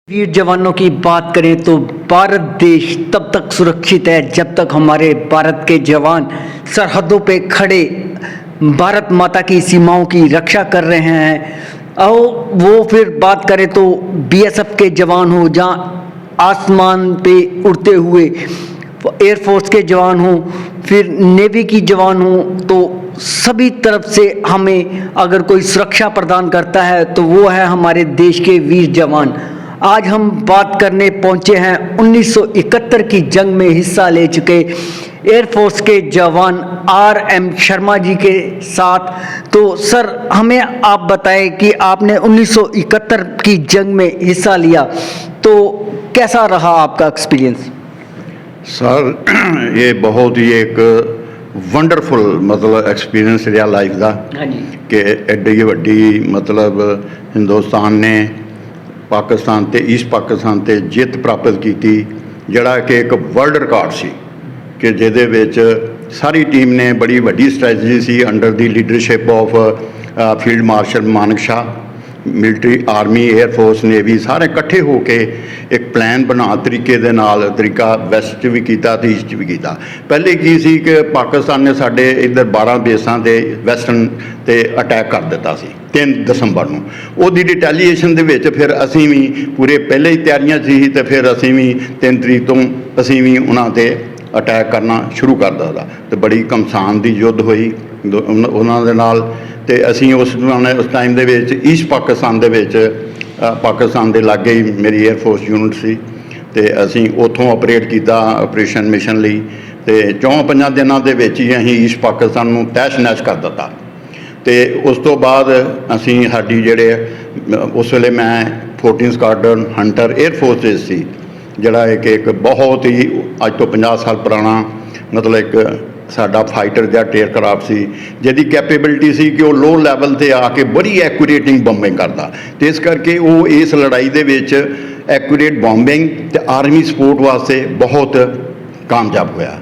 वीर जवानों की बात करें तो भारत देश तब तक सुरक्षित है जब तक हमारे भारत के जवान सरहदों पे खड़े भारत माता की सीमाओं की रक्षा कर रहे हैं। और वो फिर बात करें तो बीएसएफ के जवान हो, जहाँ आसमान पे उड़ते हुए एयरफोर्स के जवान हो, फिर नेवी की जवान हो, तो सभी तरफ से हमें अगर कोई सुरक्षा प्रदान करता है तो वो है हमारे देश के वीर जवान। आज हम बात करने पहुंचे हैं 1971 की जंग में हिस्सा ले चुके एयरफोर्स के जवान आर.एम. शर्मा जी के साथ। तो सर, हमें आप बताएं कि आपने 1971 की जंग में हिस्सा लिया, तो कैसा रहा आपका एक्सपीरियंस? सर, ये बहुत ही एक वंडरफुल मतलब एक्सपीरियंस रहा लाइफ का कि एड्डी वड्डी मतलब हिंदुस्तान ने पाकिस्तान ते ईस्ट पाकिस्तान ते जिੱਤ प्राप्त की, जड़ा कि एक वर्ल्ड रिकॉर्ड सी कि जिहदे विच सारी टीम ने बड़ी वड्डी स्ट्रैटजी सी under the leadership of field marshal Manekshaw, military army air force navy सारे इकट्ठे होके एक प्लान बना तरीके दे नाल तरीका वैस्ट च भी कीता ते ईस्ट च भी कीता। पहले की सी कि पाकिस्तान ने साडे इधर 12 बेसां ते वैस्टर्न ते अटैक कर दिता सी 3 दसंबर नूं। ओहदी रिटैलीएशन दे विच फिर असीं भी पूरे पहले ही तैयारियां सी ते फिर असीं भी 3 तरीक तो असीं भी उन्हां ते अटैक करना शुरू कर दिता ते बड़ी घमसान दी युद्ध होई उन्हां दे नाल। ते असीं उस टाइम दे विच ईस्ट पाकिस्तान दे विच पाकिस्तान दे लागे ही मेरी एयरफोर्स यूनिट सी ते असीं उत्थों ऑपरेट कीता ऑपरेशन मिशन लई ते 4-5 दिनां दे विच ही असीं ईस्ट पाकिस्तान नूं तैश नैश कर दिता। ते उस तो बाद असीं साडी जेहड़े उस वेले मैं 14 स्क्वाड्रन हंटर एयरफोर्स दे सी, जिहड़ा एक बहुत ही अज तो 50 साल पुराना मतलब एक साडा फाइटर या एयरक्राफ्ट सी, जिहदी कैपेबिलिटी सी कि वो लो लैवल ते आके बड़ी एक्यूरेटिंग बॉम्बिंग करदा। ते इस करके वो इस लड़ाई दे विच एक्यूरेट बॉम्बिंग ते आर्मी सपोर्ट वास्ते बहुत कामयाब होया,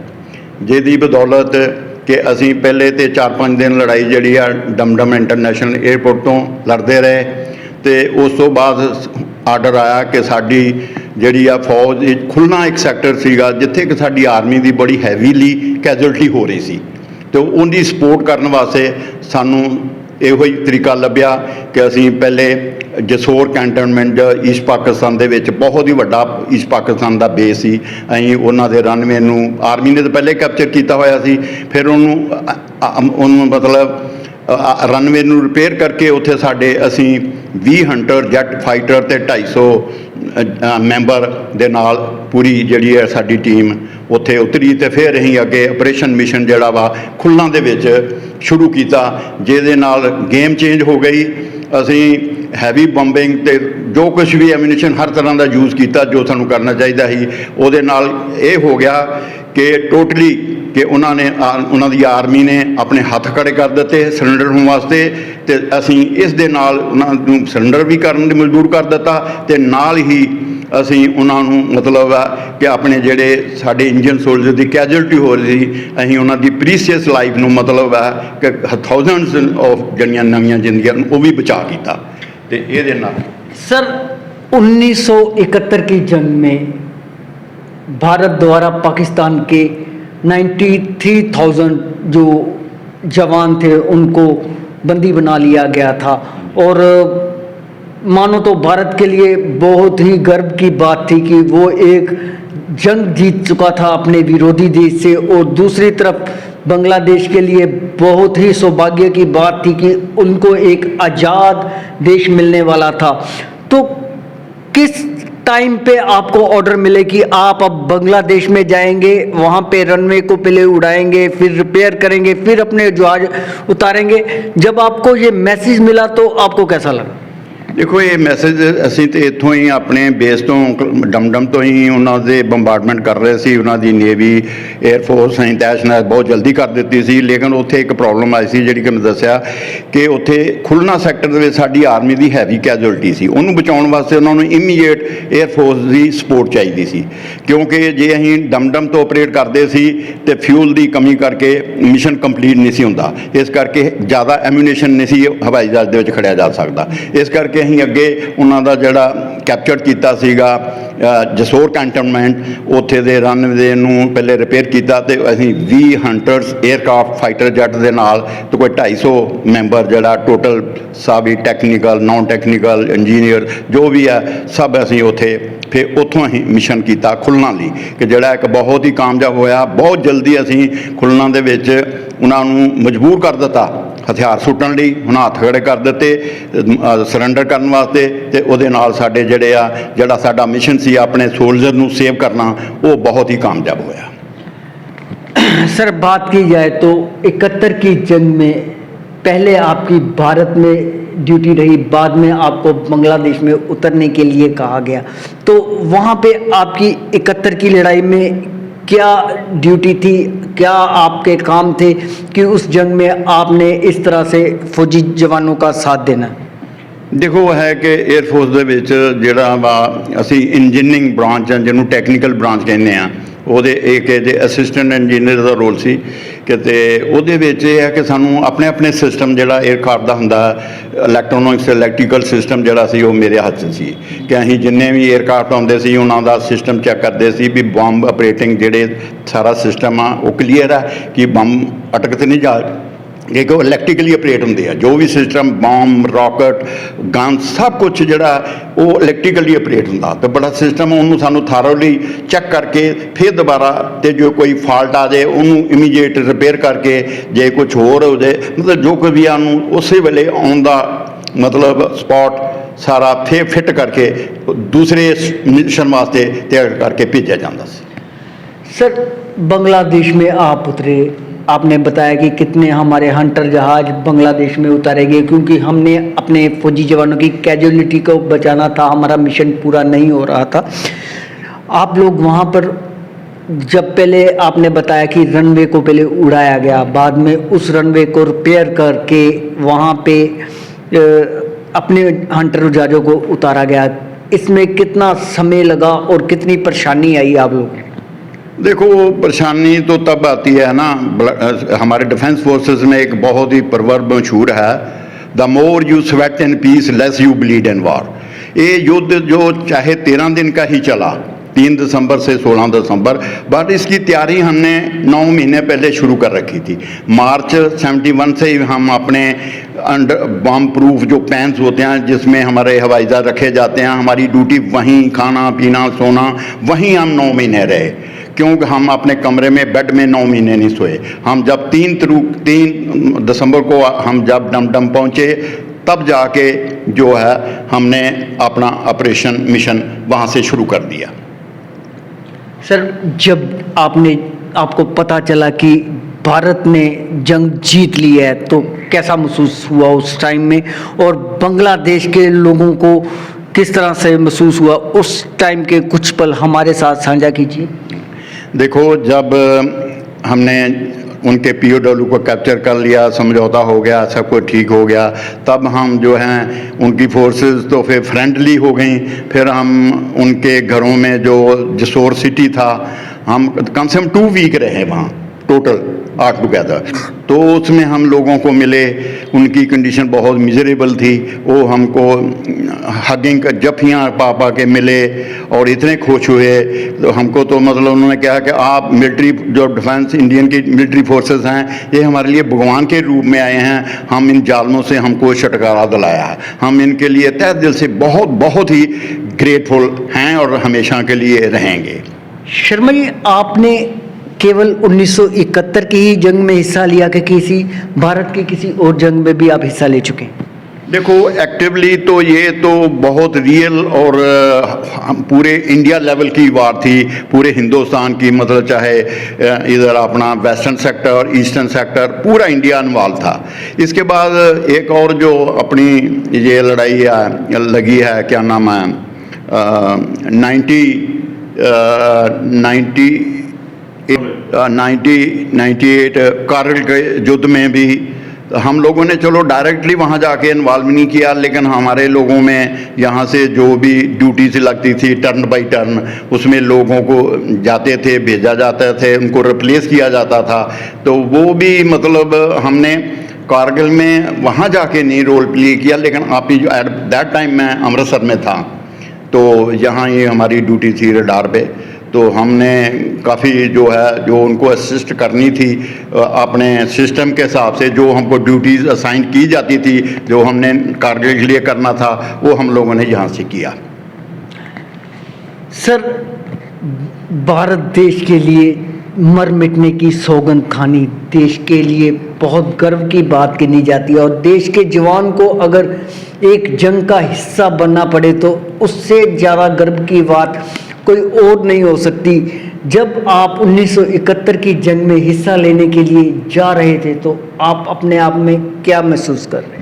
जिहदी बदौलत कि असीं पहले तो 4-5 दिन लड़ाई जिहड़ी आ डमडम इंटरनेशनल एयरपोर्ट तो लड़ते रहे। तो उस तो बाद आर्डर आया कि साडी जिहड़ी आ फौज खुलना एक सैक्टर सीगा जिथे कि साडी आर्मी की बड़ी हैवीली कैजुअल्टी हो रही सी, तो उनकी सपोर्ट करने वास्ते सानू इहो ही तरीका लभ्या कि असीं पहले जसोर कैंटनमेंट ईस्ट पाकिस्तान दे विच बहुत ही वड्डा ईस्ट पाकिस्तान का बेस सी, असीं उन्हां दे रनवे नूं आर्मी ने तो पहले कैप्चर किया होया सी, फिर उन्होंने मतलब रनवे नूं रिपेयर करके उत्थे साडे असीं 20 हंटर जैट फाइटर ते 250 मैंबर दे नाल पूरी जिहड़ी है साडी टीम उत्थे उतरी। ते फिर असीं अगे ऑपरेशन मिशन जिहड़ा वा खुलना दे विच शुरू किया, जिहदे नाल गेम चेंज हो गई। असीं हैवी बॉम्बिंग ते जो कुछ भी एम्यूनेशन हर तरह का यूज़ किया जो सानू करना चाहिए ही, उहदे नाल ये हो गया कि टोटली कि उन्होंने आर्मी ने अपने हथ खड़े कर दिते सरेंडर होने वास्ते, ते असीं इस दे नाल उन्होंने सरेंडर भी करने दी मजबूर कर दिता। ते नाल ही असीं उन्होंने मतलब कि अपने जेडे साडे इंजन सोल्जर की कैजुअल्टी हो रही थी, असीं उन्हां दी प्रीसीयस लाइफ नूं मतलब है कि थाउजेंड्स ऑफ जड़ियां नवीं जिंदगियां वो भी बचा किया। ते इहदे नाल सर 1971 की जंग में भारत द्वारा पाकिस्तान के 93,000 जो जवान थे उनको बंदी बना लिया गया था, और मानो तो भारत के लिए बहुत ही गर्व की बात थी कि वो एक जंग जीत चुका था अपने विरोधी देश से, और दूसरी तरफ बांग्लादेश के लिए बहुत ही सौभाग्य की बात थी कि उनको एक आज़ाद देश मिलने वाला था। तो किस टाइम पे आपको ऑर्डर मिले कि आप अब बांग्लादेश में जाएंगे, वहाँ पे रनवे को पहले उड़ाएंगे, फिर रिपेयर करेंगे, फिर अपने जहाज उतारेंगे? जब आपको ये मैसेज मिला तो आपको कैसा लगा? देखो, ये मैसेज असीं तो इत्थों ही अपने बेस तो डमडम तो ही उन्होंने बंबार्डमेंट कर रहे सी, उन्होंने नेवी एयरफोर्स अं तैश नैश बहुत जल्दी कर दी सी। लेकिन उत्थे एक प्रॉब्लम आई सी जिहड़ी कि मैं दस्सिया कि उत्थे खुलना सैक्टर दे विच साडी आर्मी की हैवी कैजुअल्टी सी, उन्होंने बचाउण वास्ते उन्होंने इमीडिएट एयरफोर्स की सपोर्ट चाहिए सी, क्योंकि जे असीं डमडम तो ऑपरेट करते सी तो फ्यूल की कमी करके मिशन कंप्लीट नहीं सी हुंदा, इस करके ज़्यादा एम्यूनेशन नहीं सी हवाई जहाज़ दे विच खड़िया जा सकता। इस करके ਕਰਕੇ ਅਸੀਂ ਅੱਗੇ ਉਹਨਾਂ ਦਾ ਜਿਹੜਾ ਕੈਪਚਰ ਕੀਤਾ ਸੀਗਾ ਜਸੋਰ ਕੈਂਟਨਮੈਂਟ, ਉੱਥੇ ਦੇ ਰਨਵੇ ਨੂੰ ਪਹਿਲੇ ਰਿਪੇਅਰ ਕੀਤਾ ਤੇ ਅਸੀਂ 20 ਹੰਟਰਸ 에ਅਰਕ੍ਰਾਫਟ ਫਾਈਟਰ ਜੈਟ ਦੇ ਨਾਲ ਤੇ ਕੋਈ 250 ਮੈਂਬਰ ਜਿਹੜਾ ਟੋਟਲ ਸਾਬੀ ਟੈਕਨੀਕਲ ਨਾਨ ਟੈਕਨੀਕਲ ਇੰਜੀਨੀਅਰ ਜੋ ਵੀ ਹੈ ਸਭ ਅਸੀਂ ਉੱਥੇ ਫਿਰ ਉੱਥੋਂ ਅਸੀਂ ਮਿਸ਼ਨ ਕੀਤਾ ਖੁੱਲ੍ਹਣਾ ਲਈ ਕਿ ਜਿਹੜਾ ਇੱਕ ਬਹੁਤ ਹੀ ਕਾਮਯਾਬ ਹੋਇਆ। ਬਹੁਤ ਜਲਦੀ ਅਸੀਂ ਖੁੱਲ੍ਹਣਾ ਦੇ ਵਿੱਚ ਉਹਨਾਂ ਨੂੰ ਮਜਬੂਰ ਕਰ ਦਿੱਤਾ ਹਥਿਆਰ ਸੁੱਟਣ ਲਈ, ਹੁਣ ਹੱਥ ਖੜੇ ਕਰ ਦਿੱਤੇ ਸਰੈਂਡਰ ਕਰਨ ਵਾਸਤੇ ਤੇ ਉਹਦੇ ਨਾਲ ਸਾਡੇ ਜਿਹੜਾ ਸਾਡਾ ਮਿਸ਼ਨ ਸੀ ਆਪਣੇ ਸੋਲਜਰ ਨੂੰ ਸੇਵ करना वो बहुत ही कामयाब हुआ। सर बात की जाए तो 71 की जंग में पहले आपकी भारत में ड्यूटी रही, बाद में आपको बांग्लादेश में उतरने के लिए कहा गया, तो वहाँ पे आपकी 71 की लड़ाई में क्या ड्यूटी थी, क्या आपके काम थे कि उस जंग में आपने इस तरह से फौजी जवानों का साथ देना? देखो है कि एयरफोर्स ਦੇ ਵਿੱਚ ਜਿਹੜਾ ਵਾ ਅਸੀਂ ਇੰਜੀਨੀਅਰਿੰਗ ਬ੍ਰਾਂਚ ਆ ਜਿਹਨੂੰ ਟੈਕਨੀਕਲ ਬ੍ਰਾਂਚ ਕਹਿੰਦੇ ਆ, ਉਹਦੇ ਇੱਕ ਇਹਦੇ ਅਸਿਸਟੈਂਟ ਇੰਜੀਨੀਅਰ ਦਾ ਰੋਲ ਸੀ ਕਿਤੇ ਉਹਦੇ ਵਿੱਚ ਇਹ ਹੈ ਕਿ ਸਾਨੂੰ ਆਪਣੇ ਆਪਣੇ ਸਿਸਟਮ ਜਿਹੜਾ 에ਅਰਕ੍ਰਾਫਟ ਦਾ ਹੁੰਦਾ ਇਲੈਕਟ੍ਰੋਨਿਕਸ ਇਲੈਕਟ੍ਰੀਕਲ ਸਿਸਟਮ ਜਿਹੜਾ ਸੀ ਉਹ ਮੇਰੇ ਹੱਥ 'ਚ ਸੀ ਕਿ ਅਸੀਂ ਜਿੰਨੇ ਵੀ 에ਅਰਕ੍ਰਾਫਟ ਆਉਂਦੇ ਸੀ ਉਹਨਾਂ ਦਾ ਸਿਸਟਮ ਚੈੱਕ ਕਰਦੇ ਸੀ ਵੀ ਬੰਬ ਆਪਰੇਟਿੰਗ ਜਿਹੜੇ ਸਾਰਾ ਸਿਸਟਮ ਆ ਉਹ ਕਲੀਅਰ ਆ ਕਿ ਬੰਬ ਅਟਕ ਤੇ ਨਹੀਂ ਜਾ ਦੇਖੋ ਇਲੈਕਟ੍ਰੀਕਲੀ ਆਪਰੇਟ ਹੁੰਦੇ ਆ ਜੋ ਵੀ ਸਿਸਟਮ ਬੰਬ ਰੌਕਟ ਗਨ ਸਭ ਕੁਛ ਜਿਹੜਾ ਉਹ ਇਲੈਕਟ੍ਰੀਕਲੀ ਆਪਰੇਟ ਹੁੰਦਾ ਤੇ ਬੜਾ ਸਿਸਟਮ ਉਹਨੂੰ ਸਾਨੂੰ ਥਾਰੋਲੀ ਚੈੱਕ ਕਰਕੇ ਫਿਰ ਦੁਬਾਰਾ ਤੇ ਜੋ ਕੋਈ ਫਾਲਟ ਆ ਜਾਏ ਉਹਨੂੰ ਇਮੀਡੀਏਟ ਰਿਪੇਅਰ ਕਰਕੇ ਜੇ ਕੁਝ ਹੋਰ ਹੋ ਜਾਏ ਮਤਲਬ ਜੋ ਕੋਈ ਵੀ ਉਹਨੂੰ ਉਸੇ ਵੇਲੇ ਆਉਣ ਦਾ मतलब स्पॉट सारा फिर फिट करके दूसरे मिशन वास्ते तैयार करके भेजा जाता है। सर बांग्लादेश में आप उतरे, आपने बताया कि कितने हमारे हंटर जहाज बांग्लादेश में उतारे गए क्योंकि हमने अपने फौजी जवानों की कैजुअलिटी को बचाना था, हमारा मिशन पूरा नहीं हो रहा था। आप लोग वहाँ पर जब पहले आपने बताया कि रनवे को पहले उड़ाया गया, बाद में उस रनवे को रिपेयर करके वहाँ पे अपने हंटर जहाज़ों को उतारा गया, इसमें कितना समय लगा और कितनी परेशानी आई आप लोग? देखो परेशानी तो तब आती है ना, हमारे डिफेंस फोर्सेस में एक बहुत ही प्रवर्ब मशहूर है, the more you sweat in peace less you bleed in war. ये युद्ध जो चाहे 13 दिन का ही चला, 3 दिसंबर से 16 दिसंबर, बट इसकी तैयारी हमने 9 महीने पहले शुरू कर रखी थी। मार्च 71 से ही हम अपने अंडर बम प्रूफ जो पैंस होते हैं जिसमें हमारे हवाई जहाज रखे जाते हैं, हमारी ड्यूटी वहीं, खाना पीना सोना वहीं हम 9 महीने रहे क्योंकि हम अपने कमरे में बेड में 9 महीने नहीं सोए। हम जब 3 दिसंबर को हम जब डमडम पहुँचे तब जाके जो है हमने अपना ऑपरेशन मिशन वहाँ से शुरू कर दिया। सर जब आपको पता चला कि भारत ने जंग जीत ली है तो कैसा महसूस हुआ उस टाइम में, और बांग्लादेश के लोगों को किस तरह से महसूस हुआ उस टाइम के कुछ पल हमारे साथ साझा कीजिए। देखो जब हमने उनके POW को कैप्चर कर लिया, समझौता हो गया, सब कुछ ठीक हो गया, तब हम जो हैं उनकी फोर्सेस तो फिर फ्रेंडली हो गई। फिर हम उनके घरों में जो जसोर सिटी था हम कम से कम 2 वीक रहे वहाँ टोटल ऑल टुगेदर, तो उसमें हम लोगों को मिले, उनकी कंडीशन बहुत मिजरेबल थी, वो हमको हगिंग जफियाँ पा के मिले और इतने खुश हुए तो हमको तो मतलब उन्होंने कहा कि आप मिलिट्री जो डिफेंस इंडियन की मिलिट्री फोर्सेस हैं ये हमारे लिए भगवान के रूप में आए हैं, हम इन जालमों से हमको छुटकारा दिलाया है, हम इनके लिए तहे दिल से बहुत बहुत ही ग्रेटफुल हैं और हमेशा के लिए रहेंगे। शर्मा जी आपने केवल 1971 की ही जंग में हिस्सा लिया कि किसी भारत की किसी और जंग में भी आप हिस्सा ले चुके हैं? देखो एक्टिवली तो ये तो बहुत रियल और पूरे इंडिया लेवल की वार थी, पूरे हिंदुस्तान की, मतलब चाहे इधर अपना वेस्टर्न सेक्टर ईस्टर्न सेक्टर पूरा इंडिया इन्वॉल्व था। इसके बाद एक और जो अपनी ये लड़ाई है लगी है क्या नाम है 1998 कारगिल के युद्ध में भी हम लोगों ने चलो डायरेक्टली वहाँ जाके इन्वॉल्व नहीं किया, लेकिन हमारे लोगों में यहाँ से जो भी ड्यूटी से लगती थी टर्न बाय टर्न उसमें लोगों को जाते थे, भेजा जाता थे, उनको रिप्लेस किया जाता था, तो वो भी मतलब हमने कारगिल में वहाँ जाके नहीं रोल प्ले किया, लेकिन आप ही एट दैट टाइम मैं अमृतसर में था, तो यहाँ ये हमारी ड्यूटी थी रडार पे, तो हमने काफ़ी जो है जो उनको असिस्ट करनी थी अपने सिस्टम के हिसाब से, जो हमको ड्यूटीज़ असाइन की जाती थी, जो हमने कारगिल के लिए करना था, वो हम लोगों ने यहाँ से किया। सर, भारत देश के लिए मर मिटने की सौगंध खानी देश के लिए बहुत गर्व की बात गिनी जाती है, और देश के जवान को अगर एक जंग का हिस्सा बनना पड़े तो उससे ज़्यादा गर्व की बात कोई और नहीं हो सकती। जब आप 1971 की जंग में हिस्सा लेने के लिए जा रहे थे तो आप अपने आप में क्या महसूस कर रहे हैं?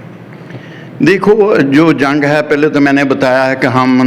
देखो, जो जंग है, पहले तो मैंने बताया है कि हम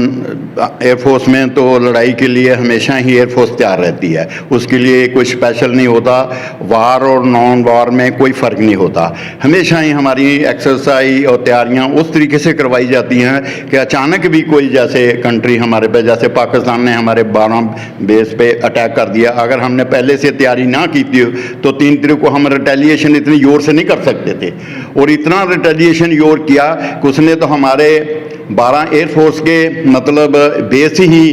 एयरफोर्स में तो लड़ाई के लिए हमेशा ही एयरफोर्स तैयार रहती है, उसके लिए कोई स्पेशल नहीं होता, वार और नॉन वार में कोई फ़र्क नहीं होता। हमेशा ही हमारी एक्सरसाइज और तैयारियां उस तरीके से करवाई जाती हैं कि अचानक भी कोई जैसे कंट्री हमारे पे, जैसे पाकिस्तान ने हमारे 12 बेस पे अटैक कर दिया, अगर हमने पहले से तैयारी ना की थी तो 3 तारीख को हम रिटेलिएशन इतनी ज़ोर से नहीं कर सकते थे, और इतना रिटेलिएशन ज़ोर किया कि उसने तो हमारे 12 एयरफोर्स के मतलब बेस ही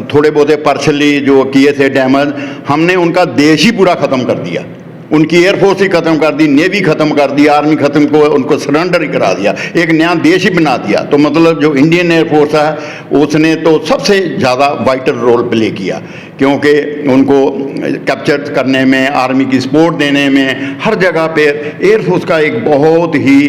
थोड़े बहुत पार्शली जो किए थे डैमेज, हमने उनका देश ही पूरा ख़त्म कर दिया, उनकी एयरफोर्स ही ख़त्म कर दी, नेवी ख़त्म कर दी, आर्मी ख़त्म को उनको सरेंडर ही करा दिया, एक नया देश ही बना दिया। तो मतलब जो इंडियन एयरफोर्स है उसने तो सबसे ज़्यादा वाइटल रोल प्ले किया, क्योंकि उनको कैप्चर करने में, आर्मी की सपोर्ट देने में, हर जगह पे एयरफोर्स का एक बहुत ही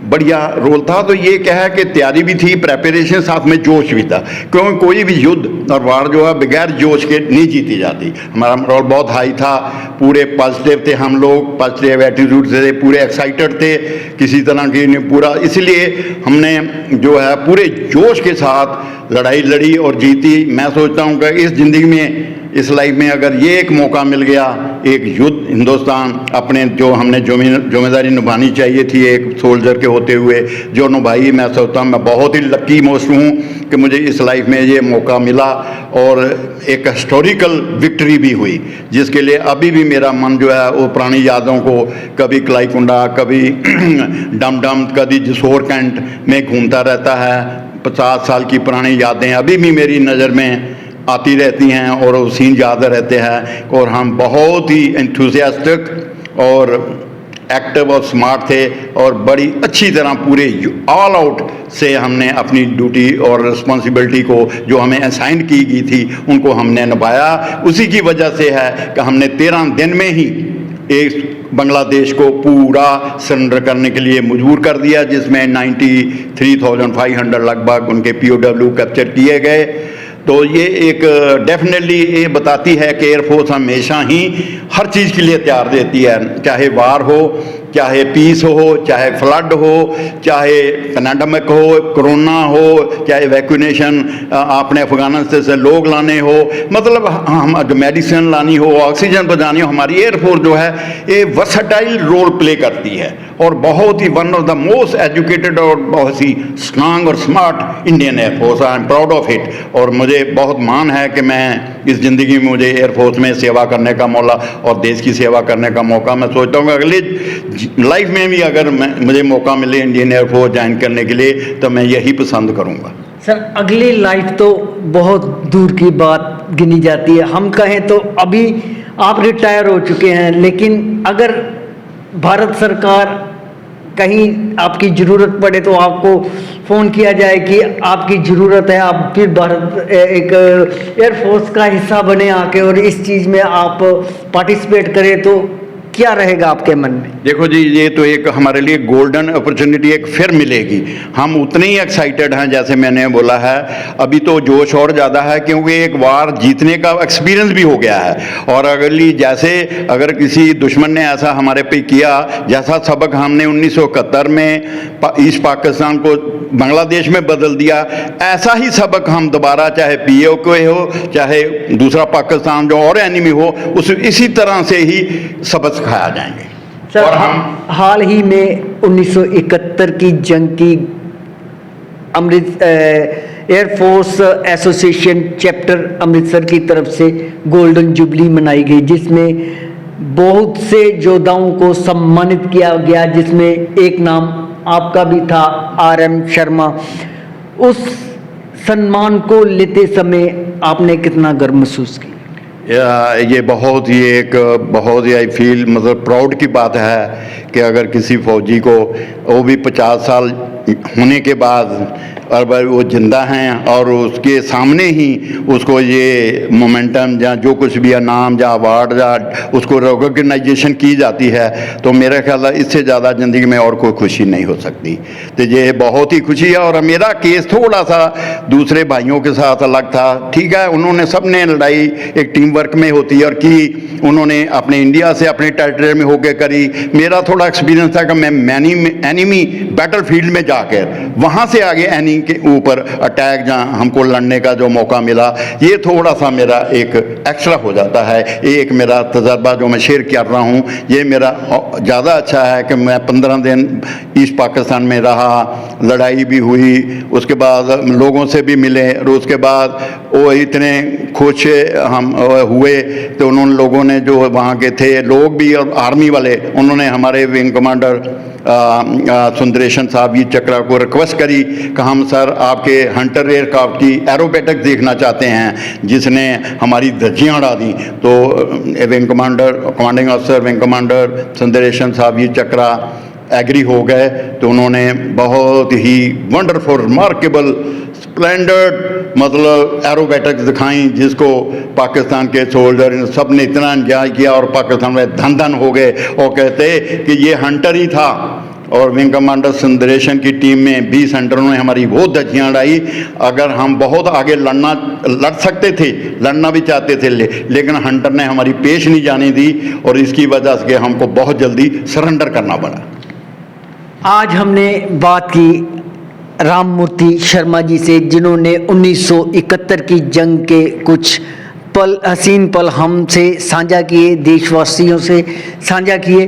बढ़िया रोल था। तो ये क्या है कि तैयारी भी थी, प्रेपरेशन, साथ में जोश भी था, क्योंकि कोई भी युद्ध और वार जो है बगैर जोश के नहीं जीती जाती। हमारा रोल बहुत हाई था, पूरे पॉजिटिव थे हम लोग, पॉजिटिव एटीट्यूड से पूरे एक्साइटेड थे, किसी तरह की नहीं, पूरा, इसलिए हमने जो है पूरे जोश के साथ लड़ाई लड़ी और जीती। मैं सोचता हूँ कि इस ज़िंदगी में, इस लाइफ में अगर ये एक मौका मिल गया, एक युद्ध हिंदुस्तान अपने जो हमने जिम्मेदारी निभानी चाहिए थी एक सोल्जर के होते हुए, जो निभाई, मैं सोचता हूँ मैं बहुत ही लकी मोस्ट हूँ कि मुझे इस लाइफ में ये मौका मिला, और एक हिस्टोरिकल विक्ट्री भी हुई, जिसके लिए अभी भी मेरा मन जो है वो पुरानी यादों को, कभी कलाईकुंडा, कभी डम डम, कभी जसोर कैंट में घूमता रहता है। 50 साल की पुरानी यादें अभी भी मेरी नज़र में आती रहती हैं और वो सीन याद रहते हैं, और हम बहुत ही एंथुसियास्टिक और एक्टिव और स्मार्ट थे, और बड़ी अच्छी तरह पूरे ऑल आउट से हमने अपनी ड्यूटी और रिस्पॉन्सिबिलिटी को जो हमें असाइन की गई थी उनको हमने निभाया। उसी की वजह से है कि हमने 13 दिन में ही एक बांग्लादेश को पूरा सरेंडर करने के लिए मजबूर कर दिया, जिसमें 93,500 लगभग उनके POW कैप्चर किए गए। तो ये एक डेफिनेटली ये बताती है कि एयरफोर्स हमेशा ही हर चीज़ के लिए तैयार रहती है, चाहे वार हो, चाहे पीस हो, चाहे फ्लड हो, चाहे पैंडेमिक हो, कोरोना हो, चाहे वैक्यूनेशन, आपने अफगानिस्तान से लोग लाने हो, मतलब हम मेडिसिन लानी हो, ऑक्सीजन बजानी हो, हमारी एयरफोर्स जो है ये वर्सेटाइल रोल प्ले करती है, और बहुत ही one of the most educated और बहुत ही स्ट्रांग और smart Indian air force. I am proud of it, और मुझे बहुत मान है कि मैं इस ज़िंदगी में मुझे एयरफोर्स में सेवा करने का मौका और देश की सेवा करने का मौका, मैं सोचता हूँ कि अगली लाइफ में भी अगर मुझे मौका मिले इंडियन एयरफोर्स ज्वाइन करने के लिए तो मैं यही पसंद करूँगा। सर, अगली लाइफ तो बहुत दूर की बात गिनी जाती है, हम कहें तो अभी आप रिटायर हो चुके हैं, लेकिन अगर भारत सरकार कहीं आपकी ज़रूरत पड़े तो आपको फ़ोन किया जाए कि आपकी ज़रूरत है, आप फिर भारत एक एयरफोर्स का हिस्सा बने आके और इस चीज़ में आप पार्टिसिपेट करें, तो क्या रहेगा आपके मन में? देखो जी, ये तो एक हमारे लिए गोल्डन अपॉर्चुनिटी एक फिर मिलेगी। हम उतने ही एक्साइटेड हैं जैसे मैंने बोला है, अभी तो जोश और ज़्यादा है, क्योंकि एक बार जीतने का एक्सपीरियंस भी हो गया है, और अगली जैसे अगर किसी दुश्मन ने ऐसा हमारे पे किया, जैसा सबक हमने 1971 में ईस्ट पाकिस्तान को बांग्लादेश में बदल दिया, ऐसा ही सबक हम दोबारा, चाहे POK हो, चाहे दूसरा पाकिस्तान जो और एनिमी हो, उस इसी तरह से ही सबक सिखाया जाएंगे। सर, और हम हाल ही में 1971 की जंग की एयरफोर्स एसोसिएशन चैप्टर अमृतसर की तरफ से गोल्डन जुबली मनाई गई, जिसमें बहुत से योद्धाओं को सम्मानित किया गया, जिसमें एक नाम आपका भी था, RM शर्मा। उस सम्मान को लेते समय आपने कितना गर्व महसूस किया? ये बहुत ही आई फील मतलब प्राउड की बात है कि अगर किसी फौजी को, वो भी 50 साल होने के बाद, और वो जिंदा हैं और उसके सामने ही उसको ये मोमेंटम या जो कुछ भी नाम या अवार्ड या उसको रिकॉग्नाइजेशन की जाती है, तो मेरा ख्याल है इससे ज़्यादा ज़िंदगी में और कोई खुशी नहीं हो सकती। तो ये बहुत ही खुशी है। और मेरा केस थोड़ा सा दूसरे भाइयों के साथ अलग था। ठीक है, उन्होंने सबने लड़ाई एक टीम वर्क में होती है और की, उन्होंने अपने इंडिया से अपने टेरिटरी में होकर करी। मेरा थोड़ा एक्सपीरियंस था कि मैं एनिमी बैटल फील्ड में जाकर वहाँ से आगे एनिमी के ऊपर अटैक जहाँ हमको लड़ने का जो मौका मिला, ये थोड़ा सा मेरा एक एक्स्ट्रा हो जाता है। एक मेरा तजर्बा जो मैं शेयर कर रहा हूँ, ये मेरा ज़्यादा अच्छा है कि मैं 15 दिन ईस्ट पाकिस्तान में रहा, लड़ाई भी हुई, उसके बाद लोगों से भी मिले, और उसके बाद वो इतने खुश हम हुए तो उन्होंने लोगों ने जो वहाँ के थे लोग भी और आर्मी वाले, उन्होंने हमारे विंग कमांडर सुंदरेशन साहब जी चक्रा को रिक्वेस्ट करी कि हम सर आपके हंटर एयरक्राफ्ट की एरोबैटिक देखना चाहते हैं, जिसने हमारी धज्जियाँ उड़ा दी। तो wing commander, commanding officer wing commander Sundaresan साहब जी चक्रा एग्री हो गए। तो उन्होंने बहुत ही वंडरफुल रिमार्केबल स्प्लेंडर्ड मतलब एरोबैटिक्स दिखाई, जिसको पाकिस्तान के सोल्जर सब ने इतना एंजॉय किया और पाकिस्तान में धन धन हो गए और कहते कि ये हंटर ही था। और विंग कमांडर सुंदरेशन की टीम में 20 हंटरों ने हमारी बहुत धज्जियाँ उड़ाई। अगर हम बहुत आगे लड़ सकते थे, लड़ना भी चाहते थे, लेकिन हंटर ने हमारी पेश नहीं जाने दी और इसकी वजह से हमको बहुत जल्दी सरेंडर करना पड़ा। आज हमने बात की राममूर्ति शर्मा जी से, जिन्होंने 1971 की जंग के कुछ पल, हसीन पल हमसे साझा किए, देशवासियों से साझा किए।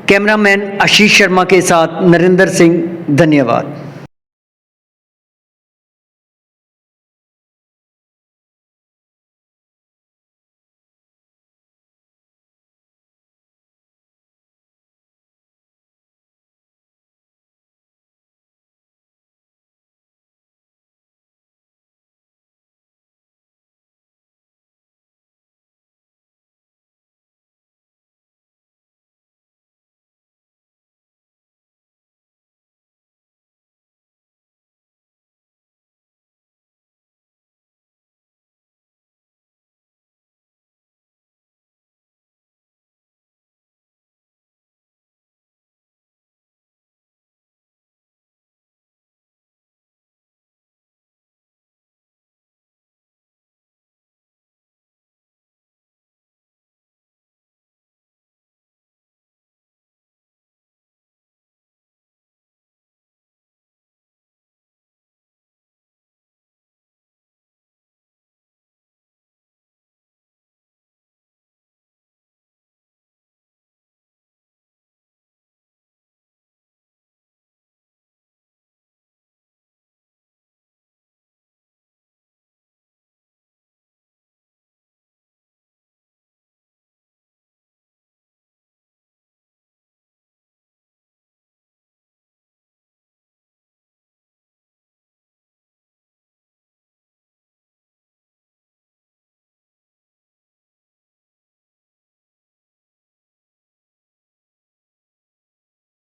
कैमरामैन आशीष शर्मा के साथ नरेंद्र सिंह, धन्यवाद।